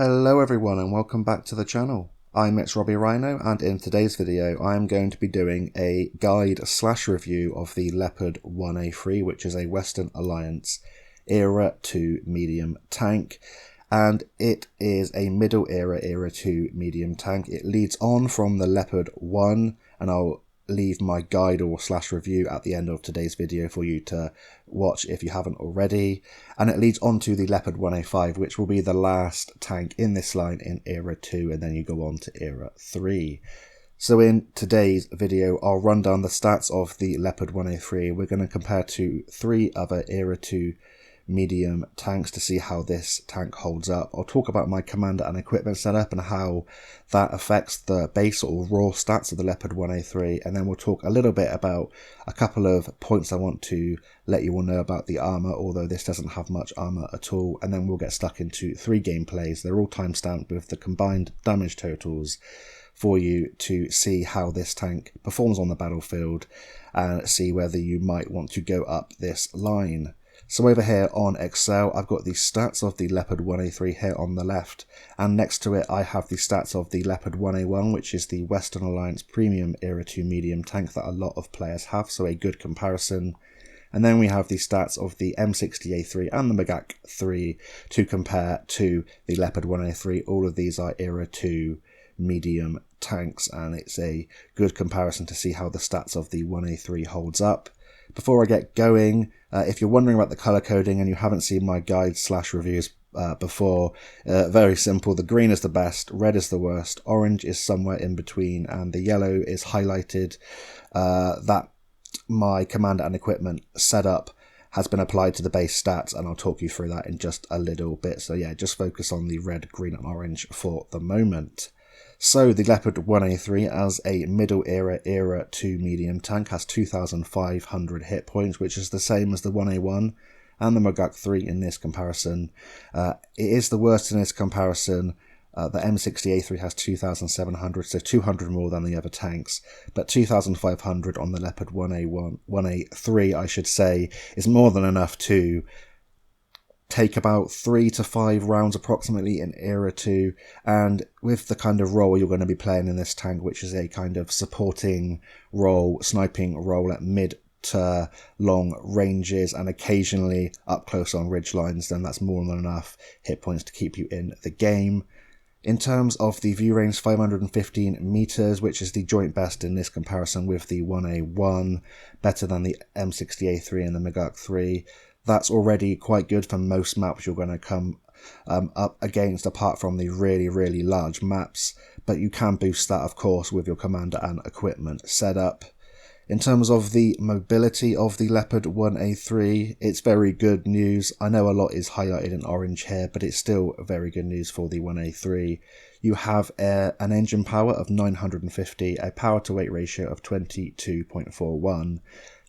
Hello everyone and welcome back to the channel. I'm Robbie Rhino, and in today's video I am going to be doing a guide/slash review of the Leopard 1A3, which is a Western Alliance Era 2 medium tank, and it is a middle Era 2 medium tank. It leads on from the Leopard 1, and I'll leave my guide or slash review at the end of today's video for you to watch if you haven't already, and it leads on to the Leopard 1A5, which will be the last tank in this line in Era 2, and then you go on to Era 3. So in today's video I'll run down the stats of the Leopard 1A3. We're going to compare to 3 other Era 2 medium tanks to see how this tank holds up. I'll talk about my commander and equipment setup and how that affects the base or raw stats of the Leopard 1A3, and then we'll talk a little bit about a couple of points I want to let you all know about the armor, although this doesn't have much armor at all, and then we'll get stuck into 3 gameplays. They're all timestamped with the combined damage totals for you to see how this tank performs on the battlefield and see whether you might want to go up this line. So over here on Excel, I've got the stats of the Leopard 1A3 here on the left, and next to it I have the stats of the Leopard 1A1, which is the Western Alliance Premium Era 2 medium tank that a lot of players have, so a good comparison. And then we have the stats of the M60A3 and the Magak 3 to compare to the Leopard 1A3. All of these are Era 2 medium tanks, and it's a good comparison to see how the stats of the 1A3 holds up. Before I get going, if you're wondering about the color coding and you haven't seen my guide/reviews before, very simple. The green is the best, red is the worst, orange is somewhere in between, and the yellow is highlighted. That my commander and equipment setup has been applied to the base stats, and I'll talk you through that in just a little bit. So yeah, just focus on the red, green and orange for the moment. So the Leopard 1A3 as a middle Era 2 medium tank has 2,500 hit points, which is the same as the 1A1 and the Magak 3 in this comparison. It is the worst in this comparison. The M60A3 has 2,700, so 200 more than the other tanks, but 2,500 on the Leopard 1A3, I should say, is more than enough to take about 3 to 5 rounds approximately in Era 2, and with the kind of role you're going to be playing in this tank, which is a kind of supporting role, sniping role at mid to long ranges and occasionally up close on ridge lines, then that's more than enough hit points to keep you in the game. In terms of the view range, 515 meters, which is the joint best in this comparison with the 1A1, better than the M60A3 and the Magak 3. That's already quite good for most maps you're going to come up against, apart from the really large maps, but you can boost that of course with your commander and equipment setup. In terms of the mobility of the Leopard 1A3, it's very good news. I know a lot is highlighted in orange here, but it's still very good news for the 1A3. You have an engine power of 950, a power to weight ratio of 22.41.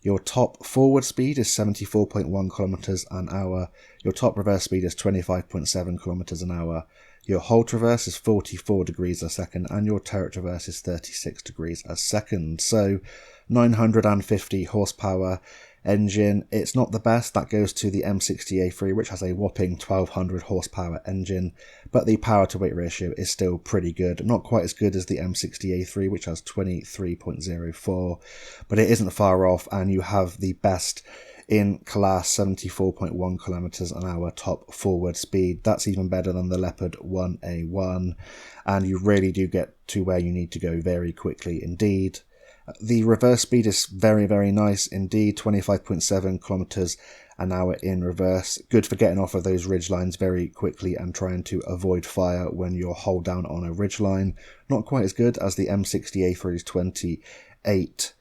Your top forward speed is 74.1 kilometers an hour. Your top reverse speed is 25.7 kilometers an hour. Your hull traverse is 44 degrees a second, and your turret traverse is 36 degrees a second. So 950 horsepower engine. It's not the best. That goes to the M60A3, which has a whopping 1200 horsepower engine, but the power to weight ratio is still pretty good. Not quite as good as the M60A3, which has 23.04, but it isn't far off, and you have the best in class 74.1 kilometers an hour top forward speed. That's even better than the Leopard 1A1, and you really do get to where you need to go very quickly indeed. The reverse speed is very nice indeed, 25.7 kilometers an hour in reverse. Good for getting off of those ridge lines very quickly and trying to avoid fire when you're hull down on a ridge line. Not quite as good as the M60A3's 28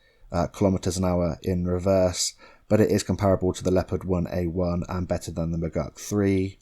kilometers an hour in reverse, but it is comparable to the Leopard 1A1 and better than the Magak 3.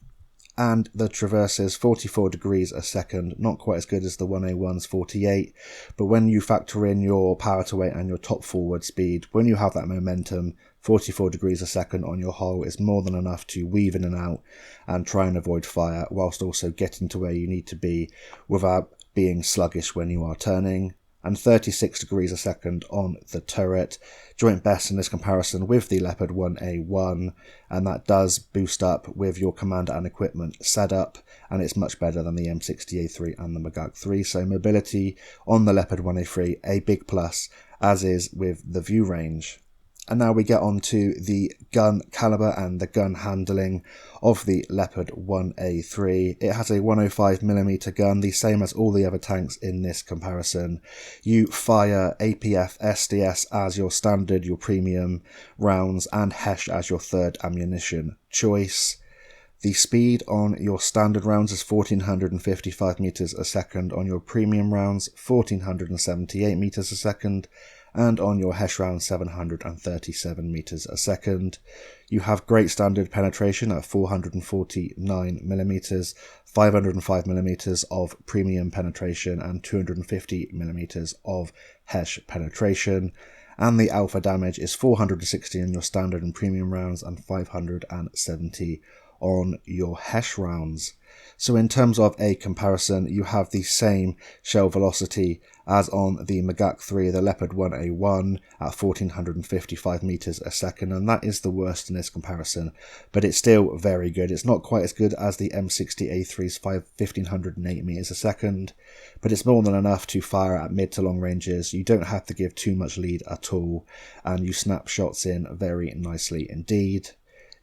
And the traverse is 44 degrees a second, not quite as good as the 1A1's 48, but when you factor in your power to weight and your top forward speed, when you have that momentum, 44 degrees a second on your hull is more than enough to weave in and out and try and avoid fire, whilst also getting to where you need to be without being sluggish when you are turning. and 36 degrees a second on the turret. Joint best in this comparison with the Leopard 1A1, and that does boost up with your commander and equipment setup, and it's much better than the M60A3 and the Maguk 3. So mobility on the Leopard 1A3, a big plus, as is with the view range. And now we get on to the gun caliber and the gun handling of the Leopard 1A3. It has a 105mm gun, the same as all the other tanks in this comparison. You fire APF SDS as your standard, your premium rounds, and HESH as your third ammunition choice. The speed on your standard rounds is 1455 meters a second, on your premium rounds 1478 meters a second, and on your HESH round 737 meters a second. You have great standard penetration at 449mm, 505mm of premium penetration, and 250mm of HESH penetration. And the alpha damage is 460 on your standard and premium rounds, and 570 on your HESH rounds. So in terms of a comparison, you have the same shell velocity as on the Maguk 3, the Leopard 1A1 at 1455 meters a second, and that is the worst in this comparison, but it's still very good. It's not quite as good as the M60A3's 1508 meters a second, but it's more than enough to fire at mid to long ranges. You don't have to give too much lead at all, and you snap shots in very nicely indeed.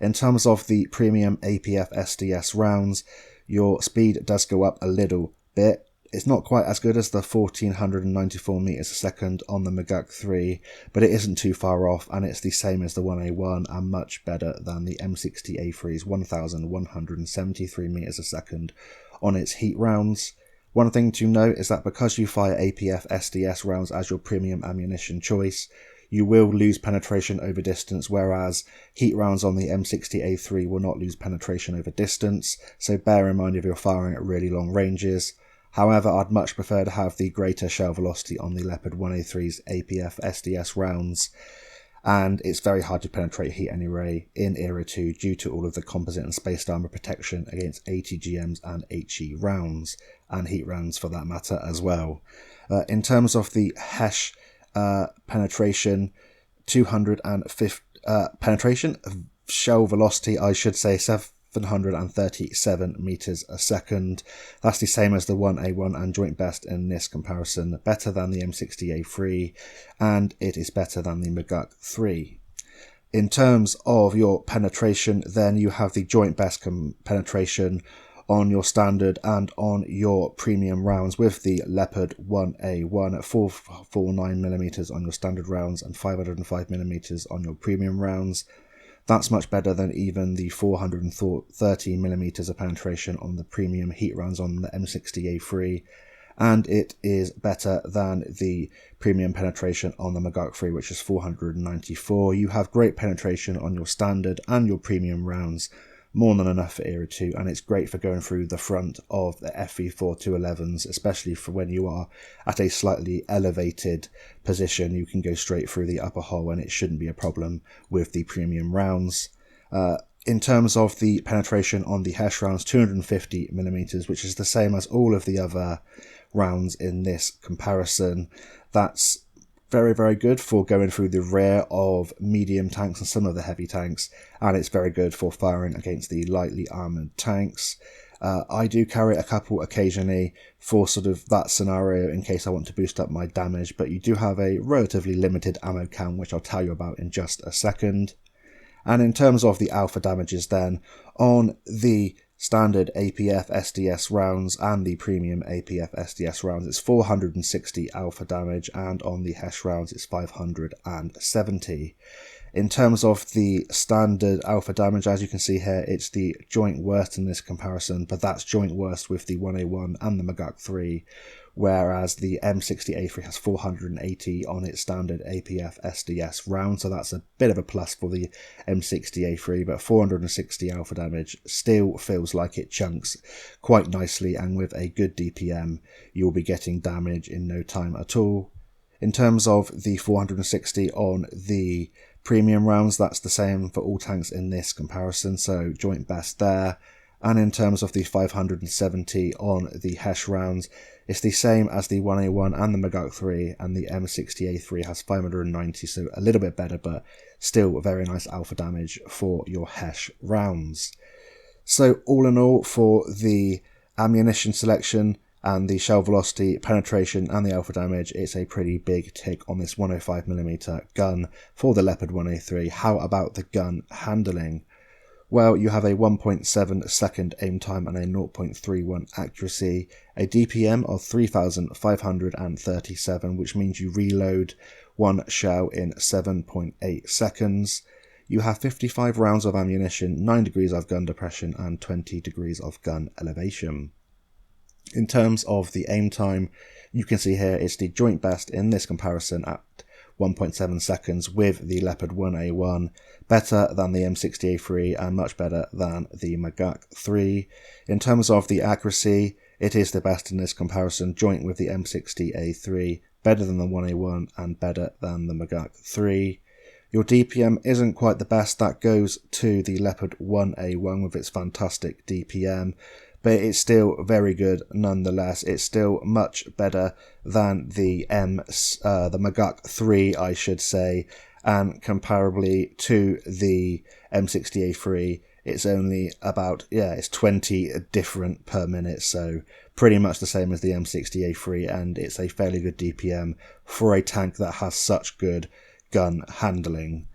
In terms of the premium APF SDS rounds, your speed does go up a little bit. It's not quite as good as the 1494 meters a second on the Maguk 3, but it isn't too far off, and it's the same as the 1A1 and much better than the M60A3's 1173 meters a second on its heat rounds. One thing to note is that because you fire APF SDS rounds as your premium ammunition choice, you will lose penetration over distance, whereas heat rounds on the M60A3 will not lose penetration over distance, so bear in mind if you're firing at really long ranges. However, I'd much prefer to have the greater shell velocity on the Leopard 1A3's APF SDS rounds, and it's very hard to penetrate heat anyway in Era 2 due to all of the composite and spaced armor protection against ATGMs and HE rounds, and heat rounds for that matter as well. In terms of the HESH penetration, 250 penetration, shell velocity, I should say 737 meters a second. That's the same as the 1A1 and joint best in this comparison, better than the M60A3, and it is better than the Maguk 3. In terms of your penetration, then you have the joint best penetration on your standard and on your premium rounds with the Leopard 1A1 at 449mm on your standard rounds and 505mm on your premium rounds. That's much better than even the 430mm of penetration on the premium heat rounds on the M60A3, and it is better than the premium penetration on the Maguk 3, which is 494. You have great penetration on your standard and your premium rounds, more than enough for Era 2, and it's great for going through the front of the FV4211s, especially for when you are at a slightly elevated position. You can go straight through the upper hull and it shouldn't be a problem with the premium rounds. In terms of the penetration on the HESH rounds, 250mm, which is the same as all of the other rounds in this comparison. That's very, very good for going through the rear of medium tanks and some of the heavy tanks, and it's very good for firing against the lightly armoured tanks. I do carry a couple occasionally for sort of that scenario in case I want to boost up my damage, but you do have a relatively limited ammo count, which I'll tell you about in just a second. And in terms of the alpha damages then, on the standard APF SDS rounds and the premium APF SDS rounds, it's 460 alpha damage, and on the HESH rounds it's 570. In terms of the standard alpha damage, as you can see here, it's the joint worst in this comparison, but that's joint worst with the 1A1 and the Maguk 3, whereas the M60A3 has 480 on its standard APF SDS round, so that's a bit of a plus for the M60A3, but 460 alpha damage still feels like it chunks quite nicely, and with a good DPM you'll be getting damage in no time at all. In terms of the 460 on the premium rounds, that's the same for all tanks in this comparison, so joint best there. And in terms of the 570 on the Hesh rounds, it's the same as the 1A1 and the Maguk 3, and the M60A3 has 590, so a little bit better, but still very nice alpha damage for your Hesh rounds. So all in all, for the ammunition selection and the shell velocity, penetration and the alpha damage, it's a pretty big tick on this 105mm gun for the Leopard 1A3. How about the gun handling? Well, you have a 1.7 second aim time and a 0.31 accuracy, a DPM of 3,537, which means you reload one shell in 7.8 seconds. You have 55 rounds of ammunition, 9 degrees of gun depression and 20 degrees of gun elevation. In terms of the aim time, you can see here it's the joint best in this comparison at 1.7 seconds with the Leopard 1A1, better than the M60A3 and much better than the Maguk 3. In terms of the accuracy, it is the best in this comparison, joint with the M60A3, better than the 1A1 and better than the Maguk 3. Your DPM isn't quite the best, that goes to the Leopard 1A1 with its fantastic DPM, but it's still very good nonetheless. It's still much better than the Maguk 3, I should say, and comparably to the M60A3, it's only about, it's 20 different per minute, so pretty much the same as the M60A3, and it's a fairly good DPM for a tank that has such good gun handling.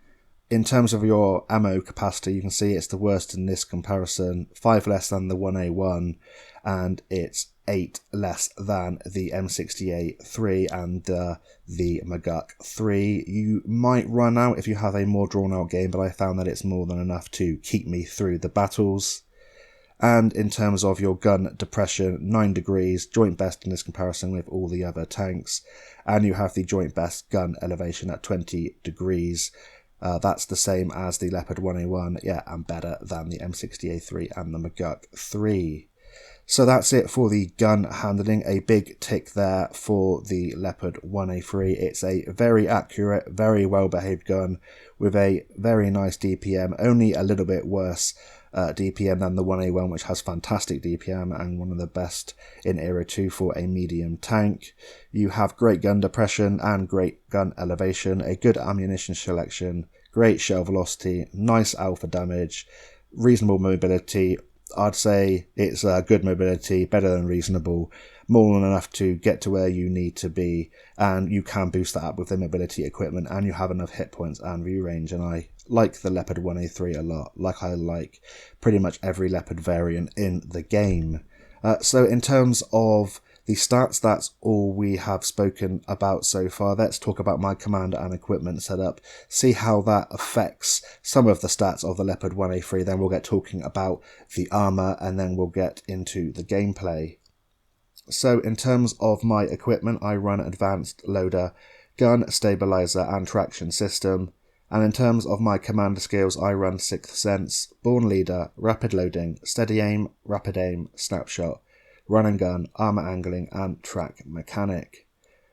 In terms of your ammo capacity, you can see it's the worst in this comparison, 5 less than the 1A1, and it's 8 less than the M60A3 and the Maguk 3. You might run out if you have a more drawn out game, but I found that it's more than enough to keep me through the battles. And in terms of your gun depression, 9 degrees, joint best in this comparison with all the other tanks, and you have the joint best gun elevation at 20 degrees. That's the same as the Leopard 1A1, and better than the M60A3 and the Maguk 3. So that's it for the gun handling, a big tick there for the Leopard 1A3. It's a very accurate, very well behaved gun with a very nice DPM, only a little bit worse DPM than the 1A1, which has fantastic DPM and one of the best in Era 2 for a medium tank. You have great gun depression and great gun elevation, a good ammunition selection, great shell velocity, nice alpha damage, reasonable mobility. I'd say it's good mobility, better than reasonable, more than enough to get to where you need to be, and you can boost that up with the mobility equipment, and you have enough hit points and view range. And I like the Leopard 1A3 a lot, like I like pretty much every Leopard variant in the game. So in terms of the stats, that's all we have spoken about so far. Let's talk about my commander and equipment setup, see how that affects some of the stats of the Leopard 1A3, then we'll get talking about the armor, and then we'll get into the gameplay. So in terms of my equipment, I run advanced loader, gun, stabilizer and traction system. And in terms of my commander skills, I run 6th Sense, Born Leader, Rapid Loading, Steady Aim, Rapid Aim, Snapshot, Run and Gun, Armor Angling and Track Mechanic.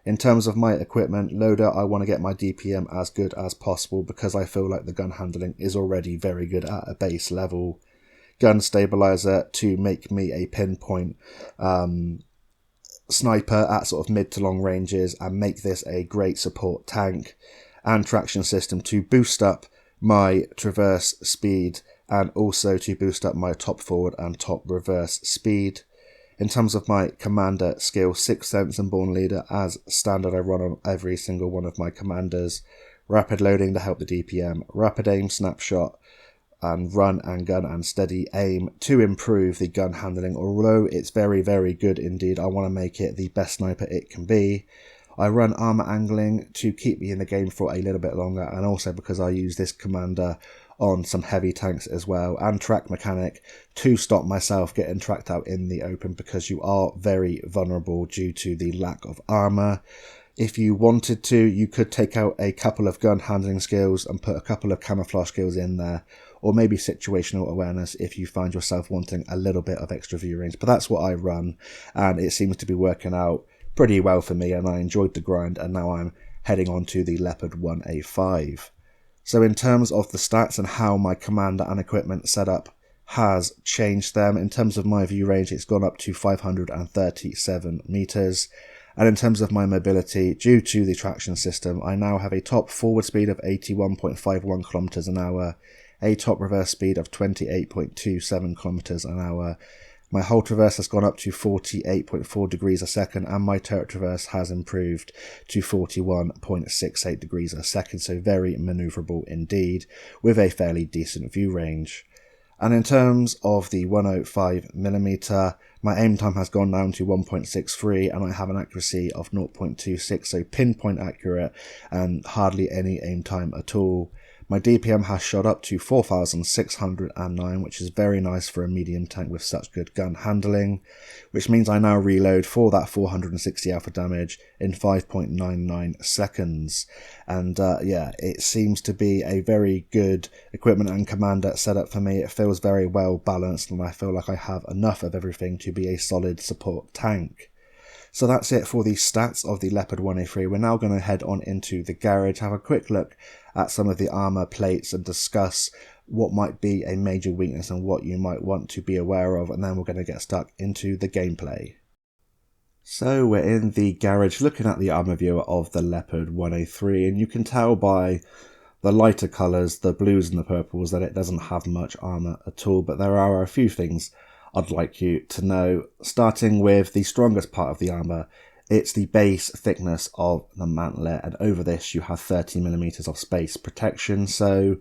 In terms of my equipment, loader, I want to get my DPM as good as possible because I feel like the gun handling is already very good at a base level. Gun stabilizer to make me a pinpoint sniper at sort of mid to long ranges and make this a great support tank. And traction system to boost up my traverse speed and also to boost up my top forward and top reverse speed. In terms of my commander skill, 6th Sense and Born Leader as standard, I run on every single one of my commanders. Rapid Loading to help the DPM, Rapid Aim, Snapshot, and Run and Gun and Steady Aim to improve the gun handling. Although it's very, very good indeed, I want to make it the best sniper it can be. I run Armor Angling to keep me in the game for a little bit longer, and also because I use this commander on some heavy tanks as well, and Track Mechanic to stop myself getting tracked out in the open because you are very vulnerable due to the lack of armor. If you wanted to, you could take out a couple of gun handling skills and put a couple of camouflage skills in there, or maybe situational awareness if you find yourself wanting a little bit of extra view range. But that's what I run, and it seems to be working out pretty well for me, and I enjoyed the grind, and now I'm heading on to the Leopard 1A5. So in terms of the stats and how my commander and equipment setup has changed them. In terms of my view range, it's gone up to 537 meters. And in terms of my mobility, due to the traction system, I now have a top forward speed of 81.51 kilometers an hour, a top reverse speed of 28.27 kilometers an hour. My whole traverse has gone up to 48.4 degrees a second, and my turret traverse has improved to 41.68 degrees a second, so very manoeuvrable indeed, with a fairly decent view range. And in terms of the 105mm, my aim time has gone down to 1.63 and I have an accuracy of 0.26, so pinpoint accurate and hardly any aim time at all. My DPM has shot up to 4,609, which is very nice for a medium tank with such good gun handling, which means I now reload for that 460 alpha damage in 5.99 seconds. And yeah, it seems to be a very good equipment and commander setup for me. It feels very well balanced and I feel like I have enough of everything to be a solid support tank. So that's it for the stats of the Leopard 1A3. We're now going to head on into the garage, have a quick look at some of the armour plates and discuss what might be a major weakness and what you might want to be aware of, and then we're going to get stuck into the gameplay. So we're in the garage looking at the armour viewer of the Leopard 1A3, and you can tell by the lighter colours, the blues and the purples, that it doesn't have much armour at all, but there are a few things I'd like you to know, starting with the strongest part of the armour. It's the base thickness of the mantlet, and over this you have 30mm of space protection, so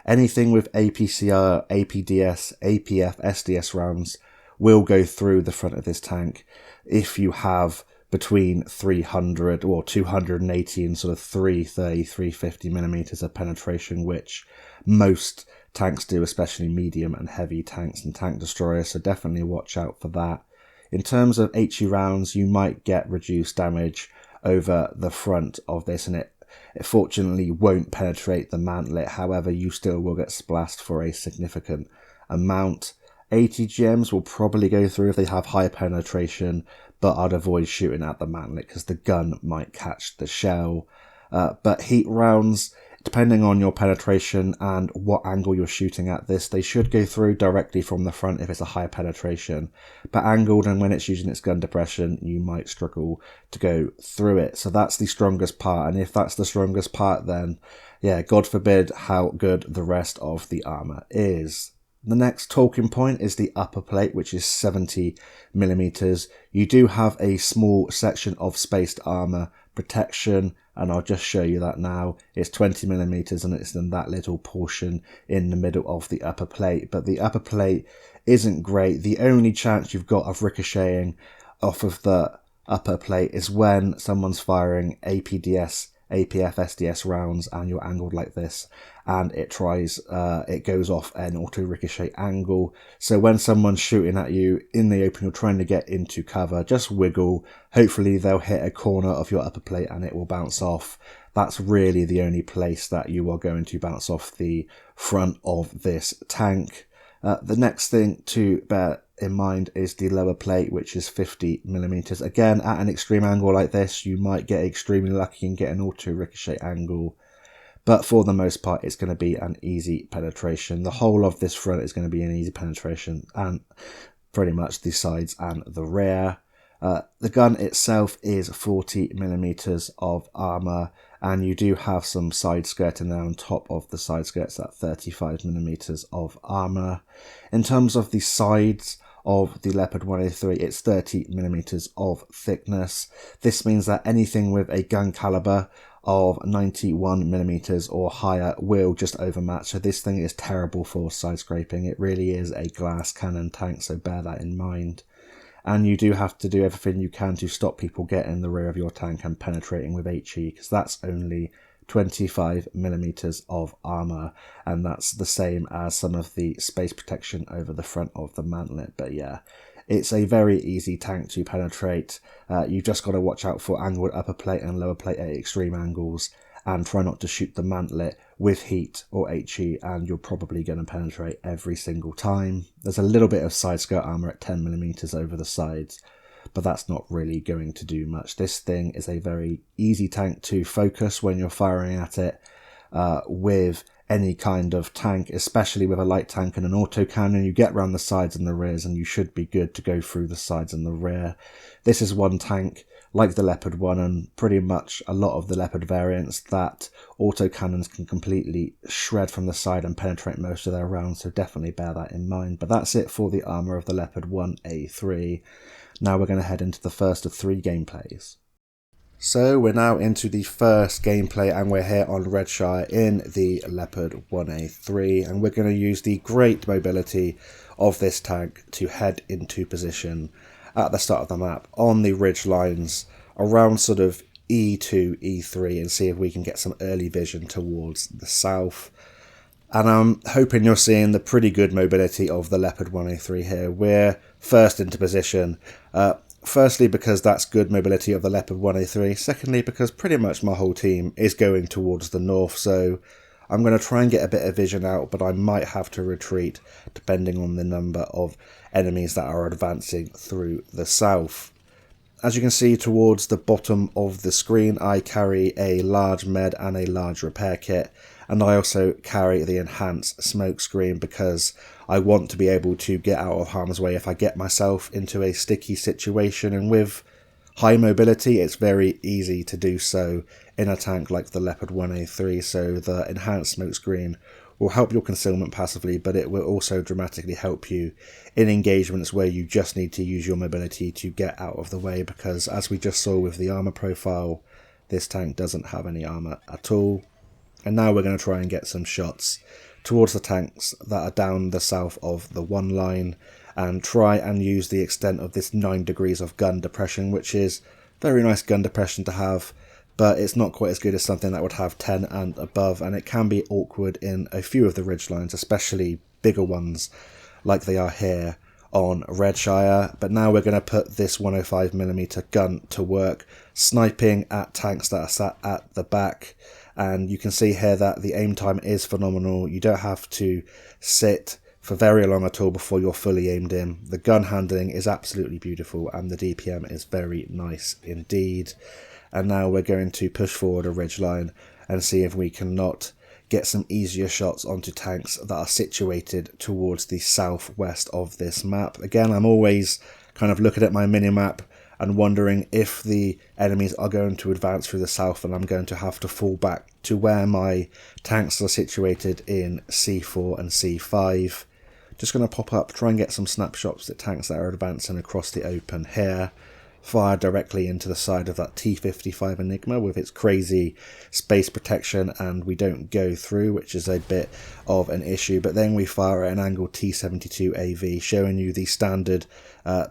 anything with APCR, APDS, APF, SDS rounds will go through the front of this tank if you have between 300 or 280 and sort of 330, 350mm of penetration, which most tanks do, especially medium and heavy tanks and tank destroyers, so definitely watch out for that. In terms of HE rounds, you might get reduced damage over the front of this, and it fortunately won't penetrate the mantlet. However, you still will get splashed for a significant amount. ATGMs will probably go through if they have high penetration, but I'd avoid shooting at the mantlet because the gun might catch the shell. But heat rounds, depending on your penetration and what angle you're shooting at this, they should go through directly from the front if it's a high penetration. But angled and when it's using its gun depression, you might struggle to go through it. So that's the strongest part. And if that's the strongest part, then yeah, God forbid how good the rest of the armor is. The next talking point is the upper plate, which is 70mm. You do have a small section of spaced armor protection, and I'll just show you that now. It's 20mm and it's in that little portion in the middle of the upper plate, but the upper plate isn't great. The only chance you've got of ricocheting off of the upper plate is when someone's firing APDS, APF, SDS rounds and you're angled like this, and it goes off an auto ricochet angle. So when someone's shooting at you in the open, you're trying to get into cover, just wiggle. Hopefully they'll hit a corner of your upper plate and it will bounce off. That's really the only place that you are going to bounce off the front of this tank. The next thing to bear in mind is the lower plate, which is 50mm. Again, at an extreme angle like this, you might get extremely lucky and get an auto ricochet angle, but for the most part, it's going to be an easy penetration. The whole of this front is going to be an easy penetration, and pretty much the sides and the rear. The gun itself is 40mm of armor, and you do have some side skirting there on top of the side skirts at 35mm of armor. In terms of the sides of the Leopard 1A3, it's 30mm of thickness. This means that anything with a gun caliber of 91mm or higher will just overmatch. So this thing is terrible for side scraping. It really is a glass cannon tank, so bear that in mind. And you do have to do everything you can to stop people getting in the rear of your tank and penetrating with HE, because that's only 25mm of armor, and that's the same as some of the space protection over the front of the mantlet. But yeah, it's a very easy tank to penetrate. You've just got to watch out for angled upper plate and lower plate at extreme angles, and try not to shoot the mantlet with heat or HE, and you're probably going to penetrate every single time. There's a little bit of side skirt armor at 10mm over the sides, but that's not really going to do much. This thing is a very easy tank to focus when you're firing at it with any kind of tank, especially with a light tank and an autocannon. You get around the sides and the rears and you should be good to go through the sides and the rear. This is one tank, like the Leopard 1 and pretty much a lot of the Leopard variants, that autocannons can completely shred from the side and penetrate most of their rounds, so definitely bear that in mind. But that's it for the armour of the Leopard 1A3. Now we're going to head into the first of 3 gameplays. So we're now into the first gameplay and we're here on Redshire in the Leopard 1A3, and we're going to use the great mobility of this tank to head into position at the start of the map on the ridge lines around sort of E2, E3, and see if we can get some early vision towards the south. And I'm hoping you're seeing the pretty good mobility of the Leopard 1A3 here. We're first into position. Firstly, because that's good mobility of the Leopard 1A3. Secondly, because pretty much my whole team is going towards the north, so I'm going to try and get a bit of vision out, but I might have to retreat depending on the number of enemies that are advancing through the south. As you can see towards the bottom of the screen, I carry a large med and a large repair kit, and I also carry the enhanced smoke screen because I want to be able to get out of harm's way if I get myself into a sticky situation, and with high mobility it's very easy to do so in a tank like the Leopard 1A3, so the enhanced smoke screen will help your concealment passively, but it will also dramatically help you in engagements where you just need to use your mobility to get out of the way, because as we just saw with the armour profile, this tank doesn't have any armour at all. And now we're going to try and get some shots towards the tanks that are down the south of the 1 line and try and use the extent of this 9 degrees of gun depression, which is very nice gun depression to have, but it's not quite as good as something that would have 10 and above, and it can be awkward in a few of the ridge lines, especially bigger ones like they are here on Redshire. But now we're going to put this 105mm gun to work, sniping at tanks that are sat at the back. And you can see here that the aim time is phenomenal. You don't have to sit for very long at all before you're fully aimed in. The gun handling is absolutely beautiful and the DPM is very nice indeed. And now we're going to push forward a ridge line and see if we cannot get some easier shots onto tanks that are situated towards the southwest of this map. Again, I'm always kind of looking at my mini-map and wondering if the enemies are going to advance through the south and I'm going to have to fall back to where my tanks are situated in C4 and C5. Just going to pop up, try and get some snapshots at tanks that are advancing across the open here. Fire directly into the side of that T-55 Enigma with its crazy space protection, and we don't go through, which is a bit of an issue. But then we fire at an angle T-72 AV, showing you the standard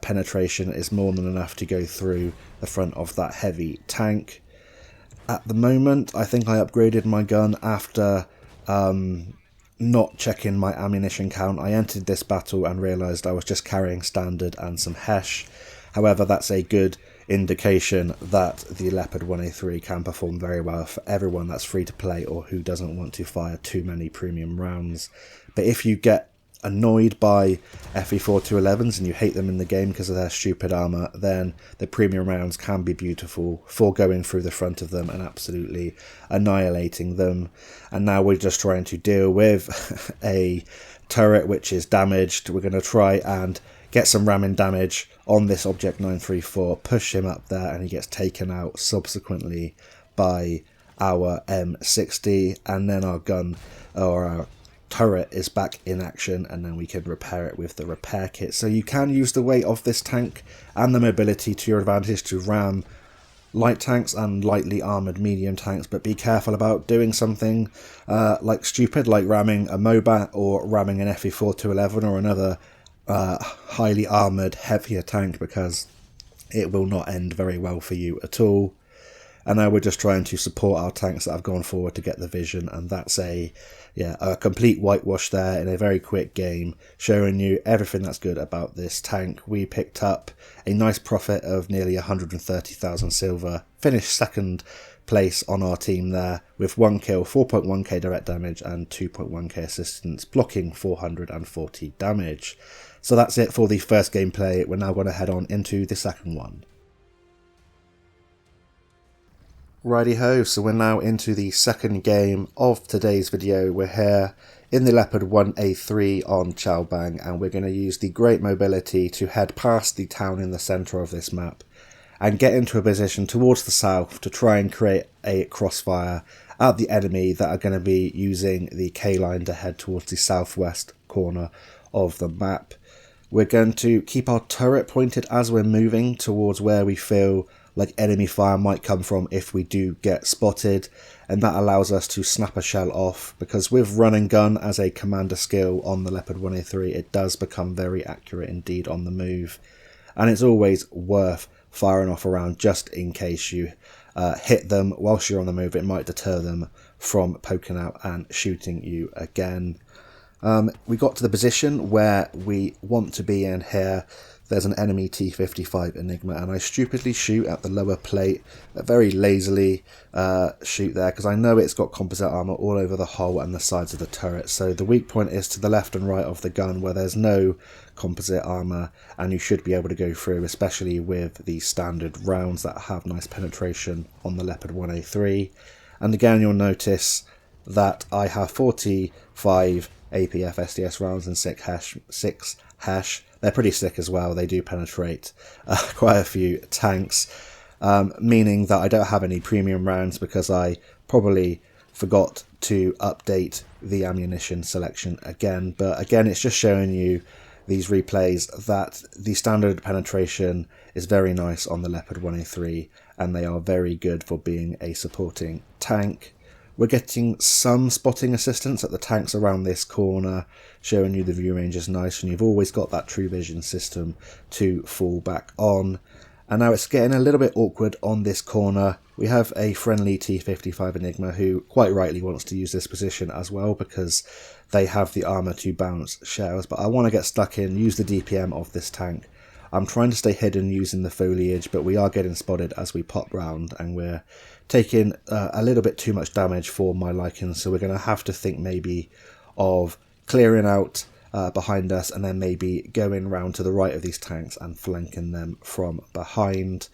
penetration is more than enough to go through the front of that heavy tank. At the moment, I think I upgraded my gun after not checking my ammunition count. I entered this battle and realised I was just carrying standard and some Hesh. However, that's a good indication that the Leopard 1A3 can perform very well for everyone that's free to play or who doesn't want to fire too many premium rounds. But if you get annoyed by FE4211s and you hate them in the game because of their stupid armour, then the premium rounds can be beautiful for going through the front of them and absolutely annihilating them. And now we're just trying to deal with a turret which is damaged. We're going to try and get some ramming damage on this Object 934, push him up there, and he gets taken out subsequently by our M60, and then our gun, or our turret, is back in action, and then we can repair it with the repair kit. So you can use the weight of this tank and the mobility to your advantage to ram light tanks and lightly armoured medium tanks, but be careful about doing something like stupid, like ramming a Mobat or ramming an FE4211 or another highly armoured heavier tank, because it will not end very well for you at all. And now we're just trying to support our tanks that have gone forward to get the vision, and that's a complete whitewash there in a very quick game, showing you everything that's good about this tank. We picked up a nice profit of nearly 130,000 silver, finished second place on our team there with 1 kill, 4.1k direct damage and 2.1k assistance, blocking 440 damage. So that's it for the first gameplay. We're now going to head on into the second one. Righty ho, so we're now into the second game of today's video. We're here in the LEOPARD 1A3 on Chaobang, and we're going to use the great mobility to head past the town in the centre of this map and get into a position towards the south to try and create a crossfire at the enemy that are going to be using the K-line to head towards the southwest corner of the map. We're going to keep our turret pointed as we're moving towards where we feel like enemy fire might come from if we do get spotted, and that allows us to snap a shell off, because with run and gun as a commander skill on the LEOPARD 1A3 it does become very accurate indeed on the move, and it's always worth firing off around just in case you hit them whilst you're on the move. It might deter them from poking out and shooting you again. We got to the position where we want to be in here. There's an enemy T-55 Enigma, and I stupidly shoot at the lower plate, very lazily shoot there, because I know it's got composite armour all over the hull and the sides of the turret, so the weak point is to the left and right of the gun where there's no composite armour, and you should be able to go through, especially with the standard rounds that have nice penetration on the LEOPARD 1A3. And again, you'll notice that I have 45 APF SDS rounds and 6 hash. They're pretty sick as well. They do penetrate quite a few tanks, meaning that I don't have any premium rounds because I probably forgot to update the ammunition selection again. But again, it's just showing you these replays that the standard penetration is very nice on the LEOPARD 1A3, and they are very good for being a supporting tank. We're getting some spotting assistance at the tanks around this corner, showing you the view range is nice, and you've always got that true vision system to fall back on. And now it's getting a little bit awkward on this corner. We have a friendly T-55 Enigma who quite rightly wants to use this position as well because they have the armour to bounce shells, but I want to get stuck in, use the DPM of this tank. I'm trying to stay hidden using the foliage, but we are getting spotted as we pop round, and we're taking a little bit too much damage for my liking, so we're going to have to think maybe of clearing out behind us and then maybe going round to the right of these tanks and flanking them from behind.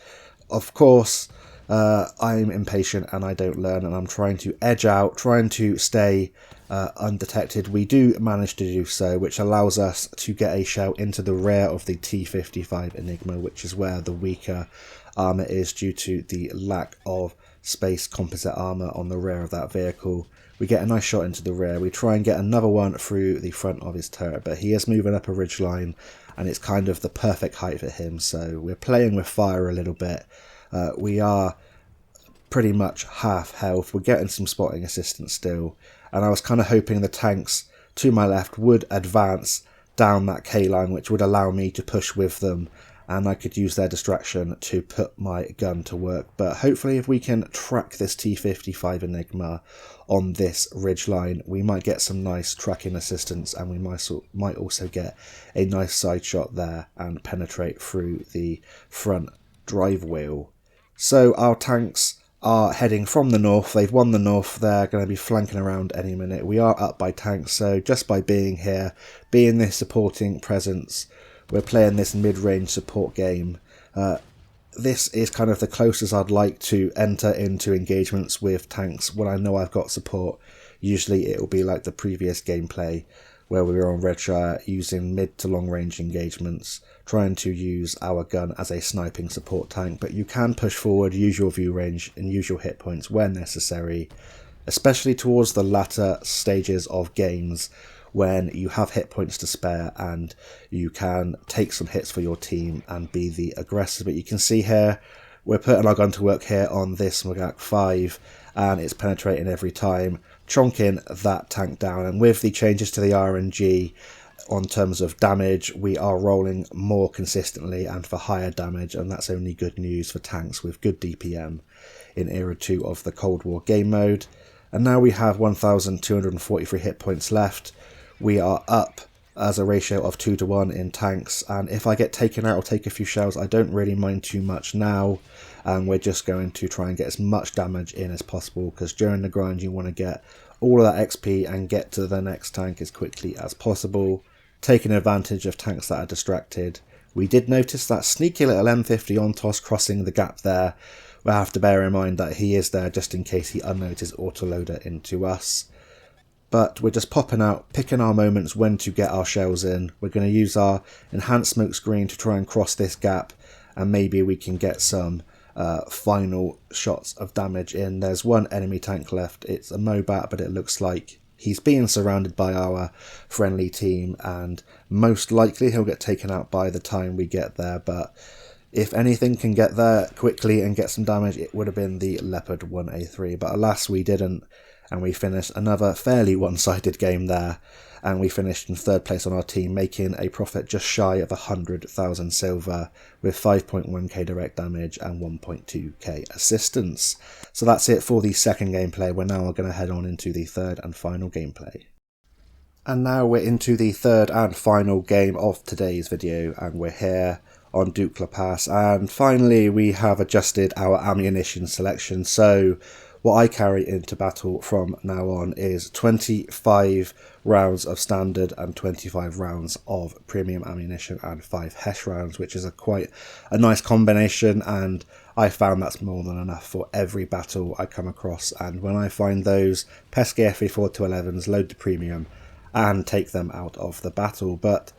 Of course, I'm impatient and I don't learn, and I'm trying to edge out, trying to stay undetected. We do manage to do so, which allows us to get a shell into the rear of the T-55 Enigma, which is where the weaker armour is due to the lack of space composite armour on the rear of that vehicle. We get a nice shot into the rear. We try and get another one through the front of his turret, but he is moving up a ridge line and it's kind of the perfect height for him, so we're playing with fire a little bit. We are pretty much half health. We're getting some spotting assistance still, and I was kind of hoping the tanks to my left would advance down that K-line, which would allow me to push with them, and I could use their distraction to put my gun to work. But hopefully if we can track this T-55 Enigma on this ridge line, we might get some nice tracking assistance, and we might also get a nice side shot there and penetrate through the front drive wheel. So our tanks are heading from the north. They've won the north. They're going to be flanking around any minute. We are up by tanks, so just by being here, being this supporting presence, we're playing this mid-range support game. This is kind of the closest I'd like to enter into engagements with tanks when I know I've got support. Usually it will be like the previous gameplay where we were on Redshire, using mid to long range engagements, trying to use our gun as a sniping support tank, but you can push forward, use your view range and use your hit points where necessary, especially towards the latter stages of games when you have hit points to spare and you can take some hits for your team and be the aggressor. But you can see here, we're putting our gun to work here on this Magak 5, and it's penetrating every time, chonking that tank down. And with the changes to the RNG on terms of damage, we are rolling more consistently and for higher damage, and that's only good news for tanks with good DPM in Era 2 of the Cold War game mode. And now we have 1,243 hit points left. We are up as a ratio of 2 to 1 in tanks, and if I get taken out or take a few shells, I don't really mind too much now, and we're just going to try and get as much damage in as possible, because during the grind you want to get all of that XP and get to the next tank as quickly as possible, taking advantage of tanks that are distracted. We did notice that sneaky little M50 on toss crossing the gap there we'll have to bear in mind that he is there just in case he unloads his autoloader into us. But we're just popping out, picking our moments when to get our shells in. We're going to use our enhanced smoke screen to try and cross this gap, and maybe we can get some final shots of damage in. There's one enemy tank left. It's a Mobat, but it looks like he's being surrounded by our friendly team, and most likely he'll get taken out by the time we get there. But if anything can get there quickly and get some damage, it would have been the Leopard 1A3. But alas, we didn't. And we finished another fairly one-sided game there, and we finished in 3rd place on our team, making a profit just shy of 100,000 silver with 5.1k direct damage and 1.2k assistance. So that's it for the second gameplay. We're now going to head on into the third and final gameplay. And now we're into the third and final game of today's video, and we're here on Dukla Pass, and finally we have adjusted our ammunition selection. So what I carry into battle from now on is 25 rounds of standard and 25 rounds of premium ammunition and 5 HESH rounds, which is quite a nice combination, and I found that's more than enough for every battle I come across. And when I find those pesky FE4211s, load the premium and take them out of the battle. But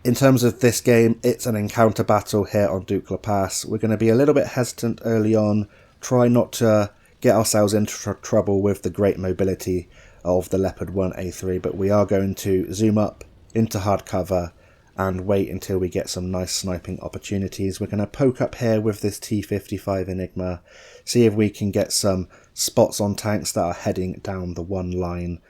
in terms of this game, it's an encounter battle here on Dukla Pass. We're going to be a little bit hesitant early on, try not to get ourselves into trouble with the great mobility of the Leopard 1A3, but we are going to zoom up into hard cover and wait until we get some nice sniping opportunities. We're going to poke up here with this T55 Enigma, see if we can get some spots on tanks that are heading down the one line,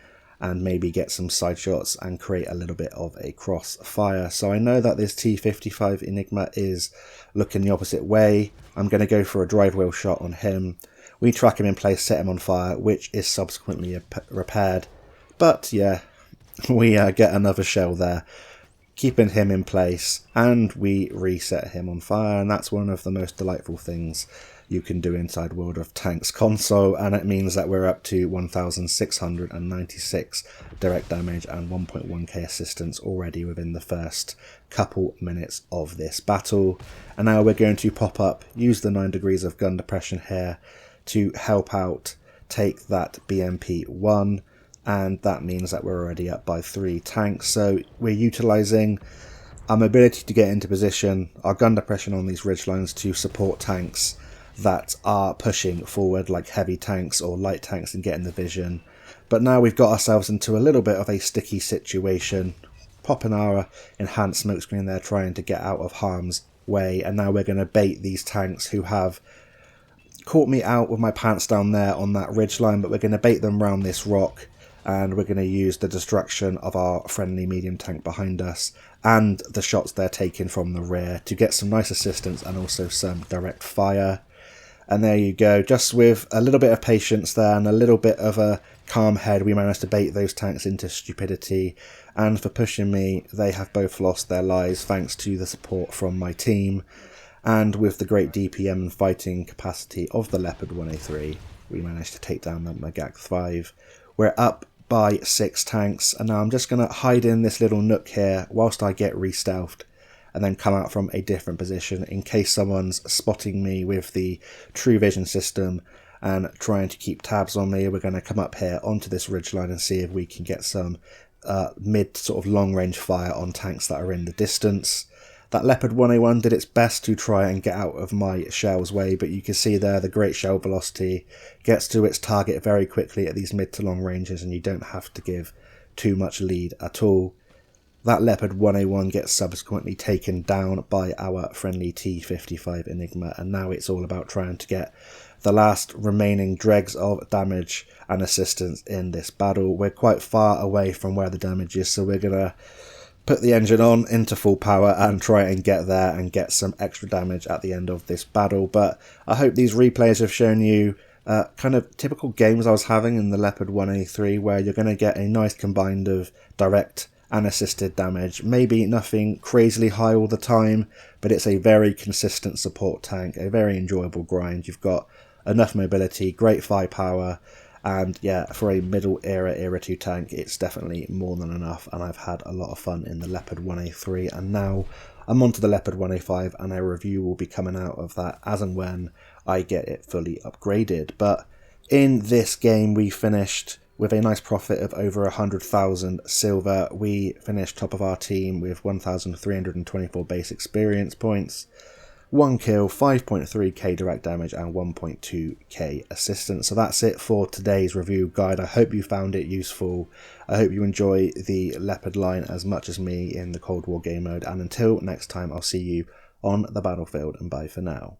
and maybe get some side shots and create a little bit of a crossfire. So I know that this T55 Enigma is looking the opposite way. I'm going to go for a drive wheel shot on him. We track him in place, set him on fire, which is subsequently repaired. But yeah, we get another shell there, keeping him in place, and we reset him on fire. And that's one of the most delightful things you can do inside World of Tanks console, and it means that we're up to 1,696 direct damage and 1.1k assistance already within the first couple minutes of this battle. And now we're going to pop up, use the 9 degrees of gun depression here to help out take that BMP-1, and that means that we're already up by 3 tanks. So we're utilising our mobility to get into position, our gun depression on these ridgelines to support tanks that are pushing forward, like heavy tanks or light tanks, and getting the vision. But now we've got ourselves into a little bit of a sticky situation, popping our enhanced smoke screen there, trying to get out of harm's way. And now we're going to bait these tanks who have caught me out with my pants down there on that ridgeline, but we're going to bait them round this rock, and we're going to use the destruction of our friendly medium tank behind us and the shots they're taking from the rear to get some nice assistance and also some direct fire. And there you go, just with a little bit of patience there and a little bit of a calm head, we managed to bait those tanks into stupidity. And for pushing me, they have both lost their lives thanks to the support from my team. And with the great DPM and fighting capacity of the Leopard 1A3, we managed to take down the Magak 5. We're up by 6 tanks, and now I'm just going to hide in this little nook here whilst I get re-stealthed, and then come out from a different position in case someone's spotting me with the True Vision system and trying to keep tabs on me. We're going to come up here onto this ridgeline and see if we can get some mid sort of long range fire on tanks that are in the distance. That Leopard 1A1 did its best to try and get out of my shell's way, but you can see there the great shell velocity gets to its target very quickly at these mid to long ranges, and you don't have to give too much lead at all. That Leopard 1A1 gets subsequently taken down by our friendly T55 Enigma, and now it's all about trying to get the last remaining dregs of damage and assistance in this battle. We're quite far away from where the damage is, so we're going to put the engine on into full power and try and get there and get some extra damage at the end of this battle. But I hope these replays have shown you kind of typical games I was having in the Leopard 1A3, where you're going to get a nice combined of direct and assisted damage. Maybe nothing crazily high all the time, but it's a very consistent support tank, a very enjoyable grind. You've got enough mobility, great firepower, and yeah, for a middle era 2 tank, it's definitely more than enough, and I've had a lot of fun in the Leopard 1A3, and now I'm onto the Leopard 1A5, and a review will be coming out of that as and when I get it fully upgraded. But in this game we finished with a nice profit of over 100,000 silver. We finished top of our team with 1,324 base experience points, 1 kill, 5.3k direct damage and 1.2k assistance. So that's it for today's review guide. I hope you found it useful. I hope you enjoy the Leopard line as much as me in the Cold War game mode. And until next time, I'll see you on the battlefield, and bye for now.